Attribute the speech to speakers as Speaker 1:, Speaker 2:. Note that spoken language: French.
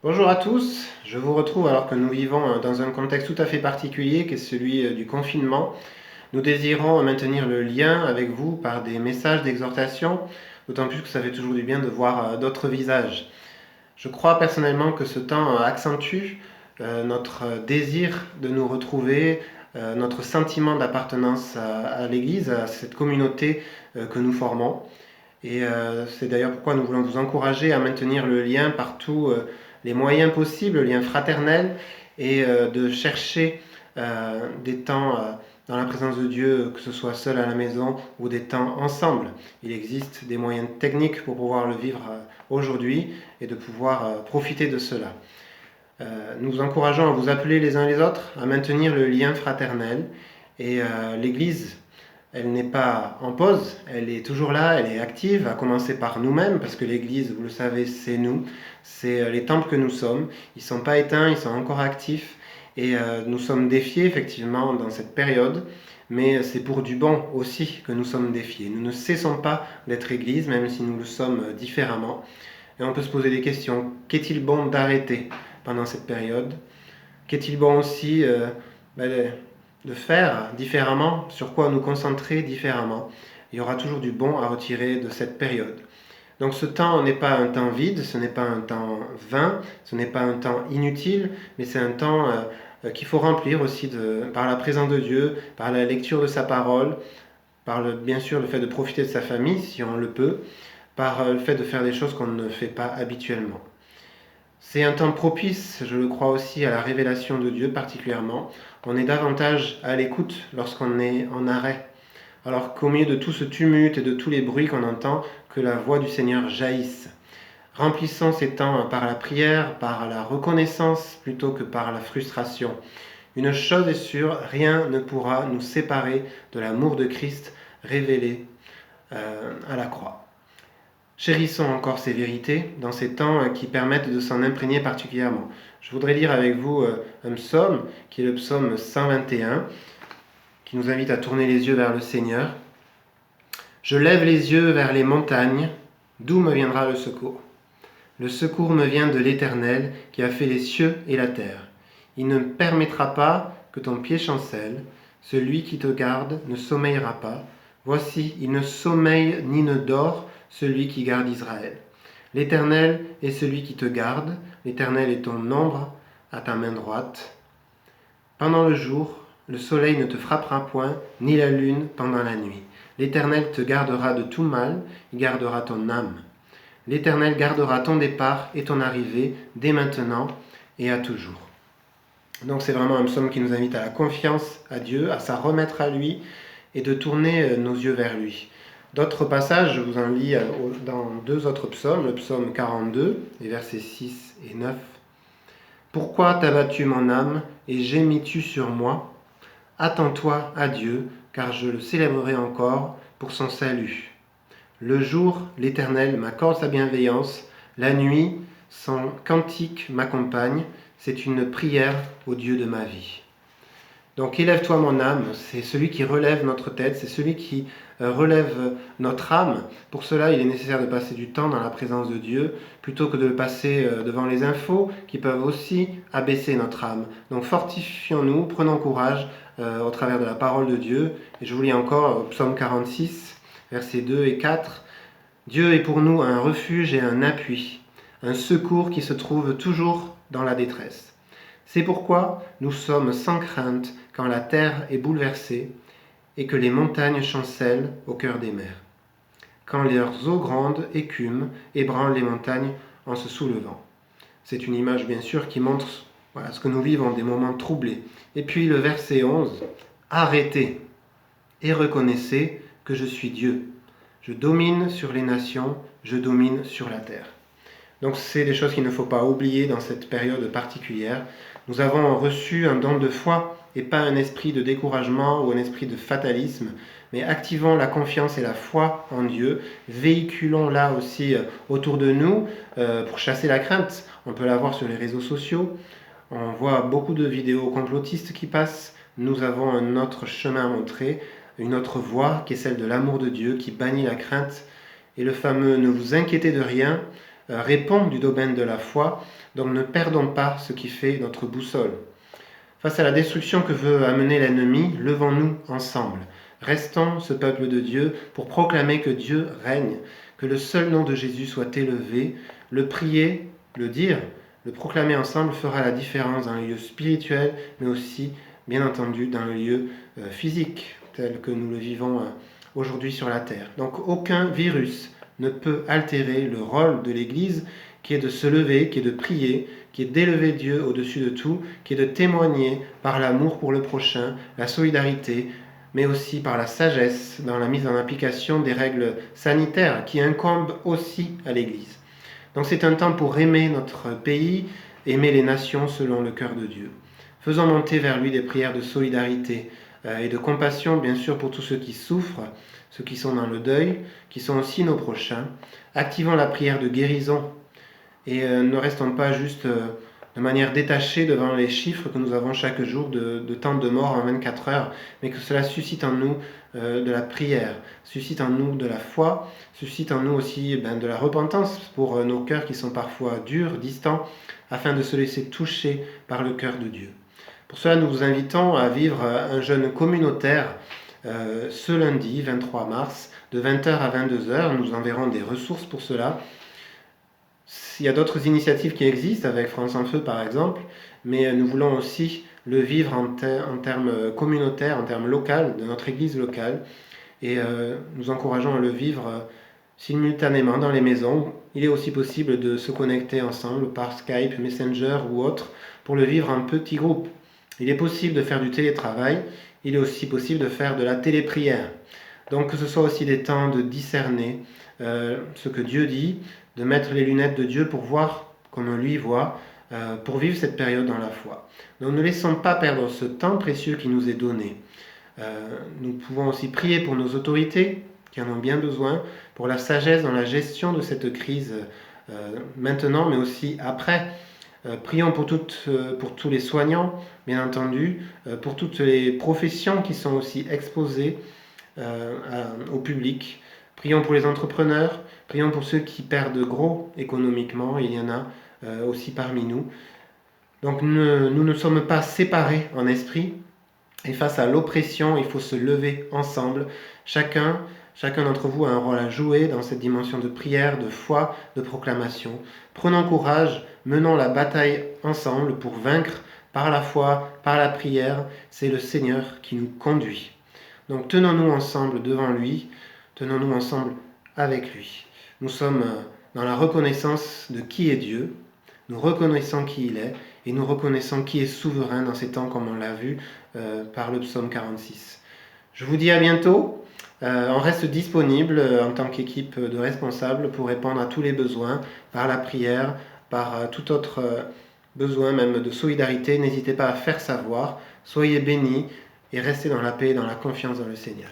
Speaker 1: Bonjour à tous, je vous retrouve alors que nous vivons dans un contexte tout à fait particulier qui est celui du confinement. Nous désirons maintenir le lien avec vous par des messages d'exhortation, d'autant plus que ça fait toujours du bien de voir d'autres visages. Je crois personnellement que ce temps accentue notre désir de nous retrouver, notre sentiment d'appartenance à l'Église, à cette communauté que nous formons. Et c'est d'ailleurs pourquoi nous voulons vous encourager à maintenir le lien par tous les moyens possibles, le lien fraternel, et de chercher des temps dans la présence de Dieu, que ce soit seul à la maison ou des temps ensemble. Il existe des moyens techniques pour pouvoir le vivre aujourd'hui et de pouvoir profiter de cela. Nous vous encourageons à vous appeler les uns les autres, à maintenir le lien fraternel, et l'Église, elle n'est pas en pause, elle est toujours là, elle est active, à commencer par nous-mêmes, parce que l'Église, vous le savez, c'est nous, c'est les temples que nous sommes. Ils ne sont pas éteints, ils sont encore actifs, et nous sommes défiés effectivement dans cette période, mais c'est pour du bon aussi que nous sommes défiés. Nous ne cessons pas d'être Église, même si nous le sommes différemment. Et on peut se poser des questions. Qu'est-il bon d'arrêter pendant cette période? Qu'est-il bon aussi de faire différemment, sur quoi nous concentrer différemment? Il y aura toujours du bon à retirer de cette période. Donc ce temps n'est pas un temps vide, ce n'est pas un temps vain, ce n'est pas un temps inutile, mais c'est un temps qu'il faut remplir aussi par la présence de Dieu, par la lecture de sa parole, par bien sûr le fait de profiter de sa famille si on le peut, par le fait de faire des choses qu'on ne fait pas habituellement. C'est un temps propice, je le crois aussi, à la révélation de Dieu particulièrement. On est davantage à l'écoute lorsqu'on est en arrêt. Alors qu'au milieu de tout ce tumulte et de tous les bruits qu'on entend, que la voix du Seigneur jaillisse. Remplissons ces temps par la prière, par la reconnaissance plutôt que par la frustration. Une chose est sûre, rien ne pourra nous séparer de l'amour de Christ révélé à la croix. Chérissons encore ces vérités dans ces temps qui permettent de s'en imprégner particulièrement. Je voudrais lire avec vous un psaume qui est le psaume 121, qui nous invite à tourner les yeux vers le Seigneur. Je lève les yeux vers les montagnes, d'où me viendra le secours? Le secours me vient de l'Éternel qui a fait les cieux et la terre. Il ne permettra pas que ton pied chancelle, celui qui te garde ne sommeillera pas. Voici, il ne sommeille ni ne dort, celui qui garde Israël. L'Éternel est celui qui te garde, l'Éternel est ton ombre à ta main droite. Pendant le jour, le soleil ne te frappera point, ni la lune pendant la nuit. L'Éternel te gardera de tout mal, il gardera ton âme. L'Éternel gardera ton départ et ton arrivée, dès maintenant et à toujours. Donc c'est vraiment un psaume qui nous invite à la confiance à Dieu, à s'en remettre à lui et de tourner nos yeux vers lui. D'autres passages, je vous en lis dans deux autres psaumes, le psaume 42, les versets 6 et 9. Pourquoi t'as battu mon âme et gémis-tu sur moi? Attends-toi à Dieu, car je le célébrerai encore pour son salut. Le jour, l'Éternel m'accorde sa bienveillance, la nuit, son cantique m'accompagne, c'est une prière au Dieu de ma vie. Donc élève-toi mon âme, c'est celui qui relève notre tête, c'est celui qui relève notre âme. Pour cela, il est nécessaire de passer du temps dans la présence de Dieu, plutôt que de le passer devant les infos qui peuvent aussi abaisser notre âme. Donc fortifions-nous, prenons courage au travers de la parole de Dieu. Et je vous lis encore psaume 46, versets 2 et 4. Dieu est pour nous un refuge et un appui, un secours qui se trouve toujours dans la détresse. C'est pourquoi nous sommes sans crainte quand la terre est bouleversée et que les montagnes chancellent au cœur des mers, quand leurs eaux grandes écument, ébranlent les montagnes en se soulevant. C'est une image bien sûr qui montre ce que nous vivons, des moments troublés. Et puis le verset 11, arrêtez et reconnaissez que je suis Dieu. Je domine sur les nations, je domine sur la terre. Donc c'est des choses qu'il ne faut pas oublier dans cette période particulière. Nous avons reçu un don de foi et pas un esprit de découragement ou un esprit de fatalisme, mais activons la confiance et la foi en Dieu, véhiculons-la aussi autour de nous pour chasser la crainte. On peut la voir sur les réseaux sociaux, on voit beaucoup de vidéos complotistes qui passent. Nous avons un autre chemin à montrer, une autre voie qui est celle de l'amour de Dieu qui bannit la crainte. Et le fameux « ne vous inquiétez de rien » répond du domaine de la foi, Donc ne perdons pas ce qui fait notre boussole. Face à la destruction que veut amener l'ennemi, levons-nous ensemble. Restons ce peuple de Dieu pour proclamer que Dieu règne, que le seul nom de Jésus soit élevé. Le prier, le dire, le proclamer ensemble fera la différence dans le lieu spirituel, mais aussi, bien entendu, dans le lieu physique, tel que nous le vivons aujourd'hui sur la terre. Donc aucun virus ne peut altérer le rôle de l'Église, qui est de se lever, qui est de prier, qui est d'élever Dieu au-dessus de tout, qui est de témoigner par l'amour pour le prochain, la solidarité, mais aussi par la sagesse dans la mise en application des règles sanitaires qui incombent aussi à l'Église. Donc c'est un temps pour aimer notre pays, aimer les nations selon le cœur de Dieu. Faisons monter vers lui des prières de solidarité et de compassion, bien sûr, pour tous ceux qui souffrent, ceux qui sont dans le deuil, qui sont aussi nos prochains. Activons la prière de guérison et ne restons pas juste de manière détachée devant les chiffres que nous avons chaque jour de temps de mort en 24 heures, mais que cela suscite en nous de la prière, suscite en nous de la foi, suscite en nous aussi de la repentance pour nos cœurs qui sont parfois durs, distants, afin de se laisser toucher par le cœur de Dieu. Pour cela, nous vous invitons à vivre un jeûne communautaire ce lundi 23 mars, de 20h à 22h. Nous enverrons des ressources pour cela. Il y a d'autres initiatives qui existent, avec France en Feu par exemple, mais nous voulons aussi le vivre en termes communautaires, en termes locaux, de notre église locale, et nous encourageons à le vivre simultanément dans les maisons. Il est aussi possible de se connecter ensemble par Skype, Messenger ou autre, pour le vivre en petits groupes. Il est possible de faire du télétravail, il est aussi possible de faire de la téléprière. Donc que ce soit aussi des temps de discerner ce que Dieu dit, de mettre les lunettes de Dieu pour voir comme lui voit, pour vivre cette période dans la foi. Donc ne laissons pas perdre ce temps précieux qui nous est donné. Nous pouvons aussi prier pour nos autorités qui en ont bien besoin, pour la sagesse dans la gestion de cette crise maintenant, mais aussi après. Prions pour tous les soignants, bien entendu, pour toutes les professions qui sont aussi exposées au public. Prions pour les entrepreneurs, prions pour ceux qui perdent gros économiquement, il y en a aussi parmi nous. Donc nous ne sommes pas séparés en esprit, et face à l'oppression, il faut se lever ensemble. Chacun d'entre vous a un rôle à jouer dans cette dimension de prière, de foi, de proclamation. Prenons courage, menons la bataille ensemble pour vaincre par la foi, par la prière. C'est le Seigneur qui nous conduit. Donc tenons-nous ensemble devant lui, tenons-nous ensemble avec lui. Nous sommes dans la reconnaissance de qui est Dieu, nous reconnaissons qui il est, et nous reconnaissons qui est souverain dans ces temps, comme on l'a vu par le psaume 46. Je vous dis à bientôt. On reste disponible en tant qu'équipe de responsables pour répondre à tous les besoins, par la prière, par tout autre besoin, même de solidarité. N'hésitez pas à faire savoir. Soyez bénis et restez dans la paix et dans la confiance dans le Seigneur.